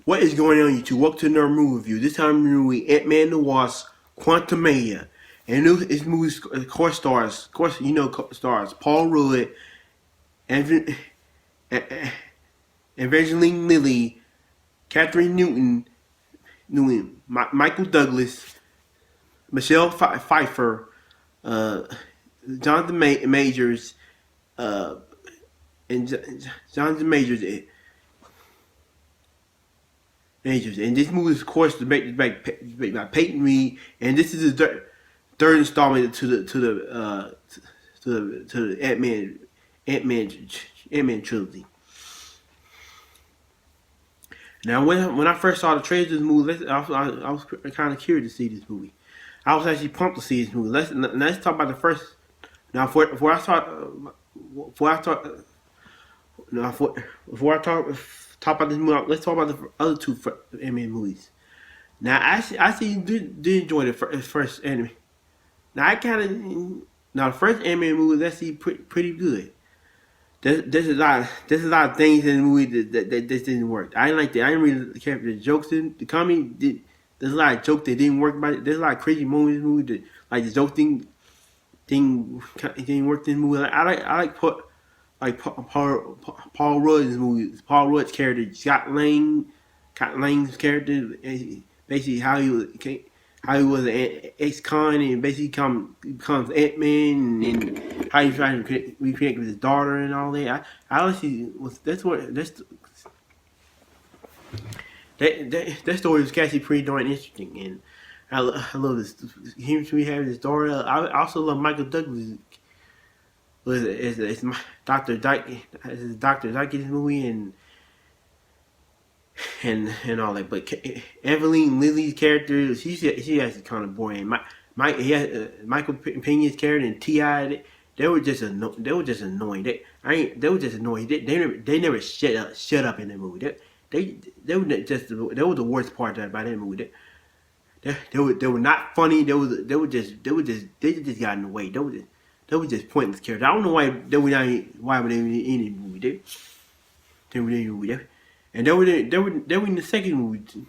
What is going on, YouTube? Welcome to another movie review. This time we're reviewing Ant-Man and the Wasp, Quantumania. And this movie, of course, stars Paul Rudd, Evangline Lilly, Kathryn Newton, Michael Douglas, Michelle Pfeiffer, Jonathan Majors, and Jonathan Majors. And this movie is, of course, directed by Peyton, and this is the third installment to the Ant-Man trilogy. Now, when I first saw the trailer of this movie, I was kind of curious to see this movie. I was actually pumped to see this movie. Let's talk about the first. Now, before I talk about this movie, let's talk about the other two Ant-Man movies. Now, I actually did enjoy the first anime. Now, the first Ant-Man movie was actually pretty good. There's a lot of things in the movie that just didn't work. I didn't like that. I didn't really care for the jokes in the comedy. There's a lot of jokes that didn't work. There's a lot of crazy moments in the movie that, like, the joke thing didn't work in the movie. I like Paul Rudd's movie. Paul Rudd's character, Scott Lang's character, basically how he was an ex-con and basically becomes Ant-Man, and how he's trying to reconnect with his daughter and all that. I honestly that story was actually pretty darn interesting, and I love this. Him to have his daughter. I also love Michael Douglas as Dr. Dyke, as Dr. Dyke in this movie, and all that. But Evangline Lilly's character, she's actually kind of boring. Michael Pena's character and T.I., they were just annoying. They were just annoying. They were just annoying. They never shut up in the movie. They were the worst part about that movie. They were not funny. They just got in the way. They were just pointless characters. I don't know why they were in the movie. They were in the movie. And they were in the second movie too.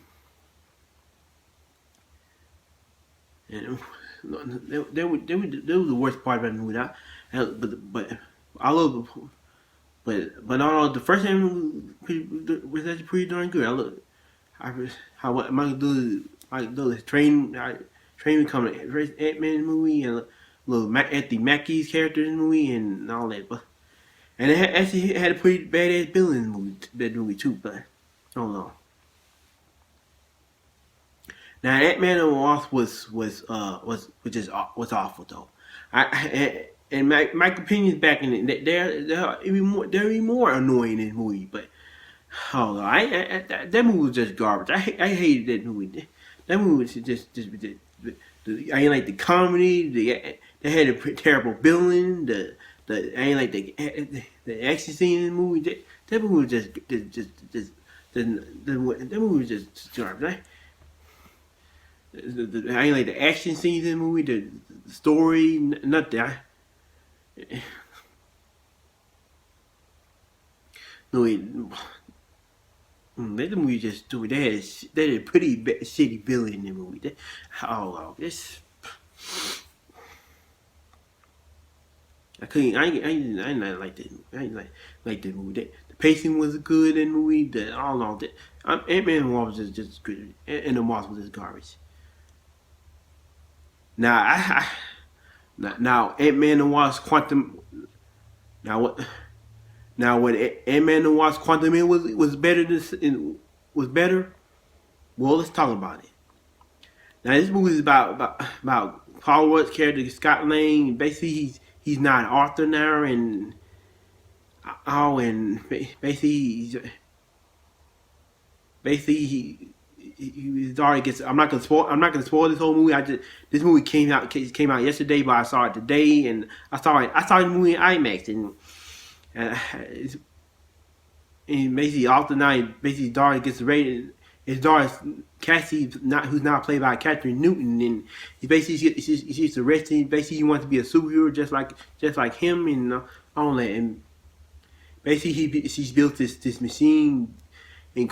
And they were the worst part about the movie. But I love, the first time was actually pretty darn good. How Michael Douglas train becoming Ant-Man movie, and Anthony Mackie's character in the movie and all that. And it actually had a pretty badass villain in that movie too, but I don't know. Now, Ant-Man and the Wasp was awful though. And my opinion's back in it. They're even more annoying in the movie. But oh no, that movie was just garbage. I hated that movie. That movie was just I ain't like the comedy. They had a terrible villain. I ain't like the action scene in the movie. That movie was that movie was just garbage. I ain't like the action scenes in the movie, the story, nothing. That movie just doing. They had a pretty shitty villain in the movie. This. I didn't like that. I didn't like that movie. The pacing was good in the movie. All that. Ant-Man and the Wasp was just good, and the Wasp was just garbage. Now Ant-Man and the Wasp Quantum. Now when Ant-Man and the Wasp Quantumania was better. Well, let's talk about it. Now this movie is about Paul Rudd's character, Scott Lang. Basically, he's not an author now, and basically his daughter gets. I'm not gonna spoil this whole movie. This movie came out yesterday, but I saw it today, and I saw the movie in IMAX, and basically after night, basically his daughter gets raided. His daughter's Cassie, who's now played by Kathryn Newton, and she's arrested. Basically, he wants to be a superhero just like him, and all that. And basically, she's built this machine, and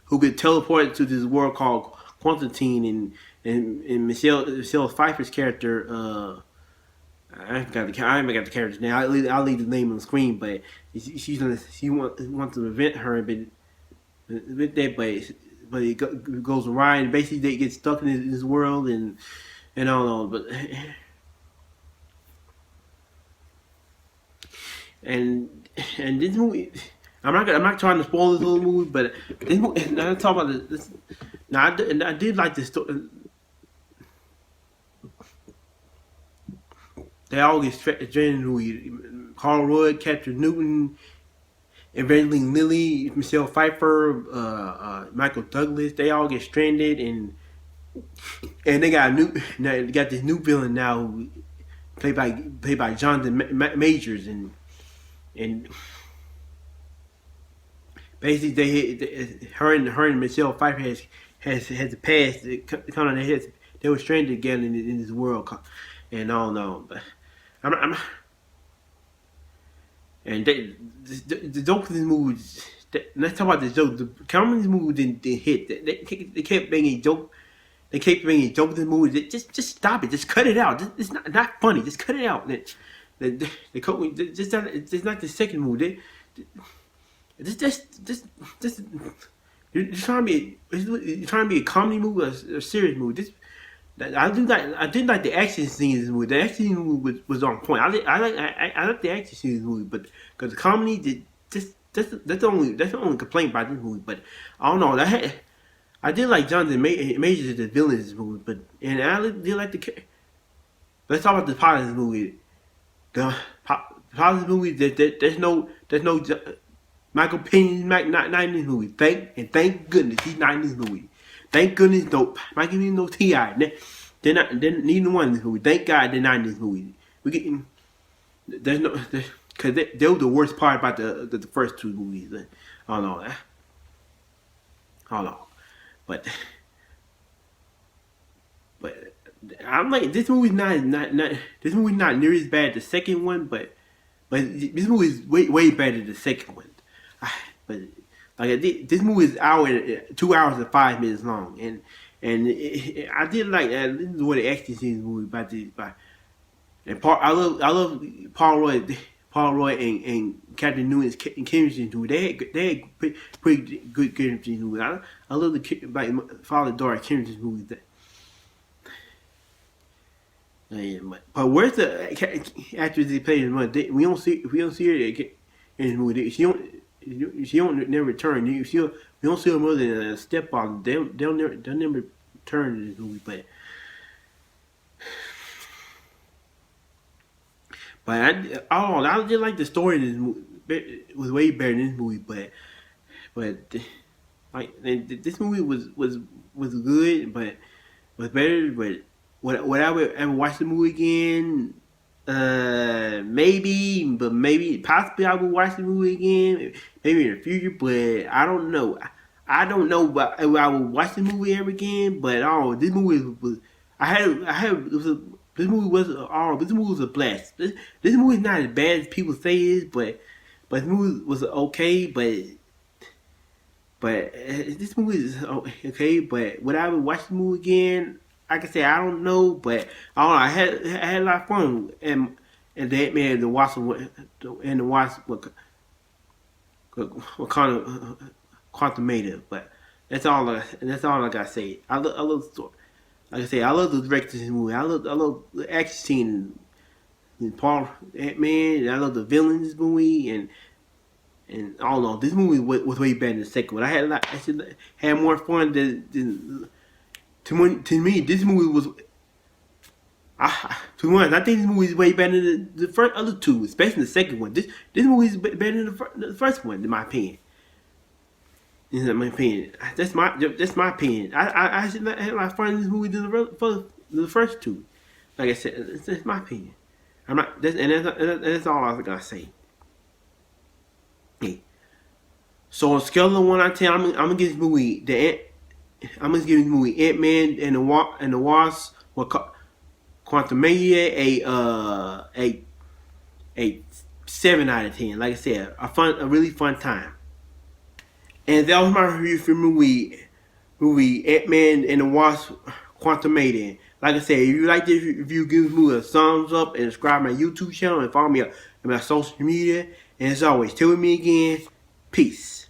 who could teleport to this world called Quantumania, and Michelle Pfeiffer's character. I forgot the character's name. I'll leave the name on the screen, but she wants to prevent her, but it goes awry, and basically they get stuck in this world, and I don't know, but and this movie, I'm not trying to spoil this little movie, but this movie, now I'm talking about this. Now I did like this story. They all get stranded in the movie. Carl Royd, Kathryn Newton, Evangline Lilly, Michelle Pfeiffer, Michael Douglas. They all get stranded, and they got this new villain now, played by Jonathan Majors, and basically her and Michelle Pfeiffer has the past. They were stranded together in this world, and I don't know, but I'm and the joke in this movie. Let's talk about the joke. The comedy in this movie didn't hit. They kept bringing joke. They kept bringing joke in this movie. Just stop it. Just cut it out. It's not funny. Just cut it out. It's not the second movie. You're trying to be a comedy movie or a serious movie. I did like the action scenes in this movie. The action scene movie was on point. I like the action scenes in this movie, but because the comedy that's the only complaint about this movie. But I don't know. I did like Jonathan Majors as the villain in this movie, but I did like the. Let's talk about the plot of this movie. The plot of this movie, there's no Michael Peyton not in this movie. Thank goodness he's not in this movie. Thank goodness Michael Peyton no T.I. They're neither one in this movie. Thank God they're not in this movie. Because they were the worst part about the first two movies. I don't know, but I'm like, this movie's not near as bad as the second one, but this movie is way better than the second one. But like this movie is 2 hours and 5 minutes long, and I did like that. This is what the action scenes movie and I love Paul Roy and Kathryn Newton's chemistry movie. They had pretty good chemistry movie. I love the father daughter chemistry movie. But where's the actress that played in the we don't see her in the movie. She don't never return. We don't see her more than a stepfather. They'll never return in this movie. But I did like the story in this movie. It was way better than this movie. But like this movie was good, but was better. But would I ever watch the movie again? Maybe possibly I would watch the movie again, maybe in the future. But I don't know. I don't know if I would watch the movie ever again. But this movie was. This movie was a blast. This movie is not as bad as people say it is, but this movie was okay. But this movie is okay. But would I ever watch the movie again? Like I said, I don't know, but I don't know. I had a lot of fun, and the Ant-Man and the Wasp were kind of Quantumania, but that's all I gotta say. I love the story. Like I say, I love the directors in the movie. I love the action scene in Paul Ant-Man, and I love the villains in this movie, and I don't know. This movie was way better than the second one. I had more fun than. To me, this movie was. To be honest, I think this movie is way better than the first other two, especially the second one. This movie is better than the first one, in my opinion. In my opinion, that's my opinion. I had a lot of fun in this movie than the first two. Like I said, that's my opinion. That's all I was gonna say. Okay. So on a scale of 1 out of 10, I'm gonna give this movie Ant-Man and the Wasp Quantumania a 7 out of 10. Like I said, a really fun time. And that was my review for movie Ant-Man and the Wasp Quantumania. Like I said, if you like this review, give me a thumbs up and subscribe to my YouTube channel and follow me on my social media. And as always, till we meet again, peace.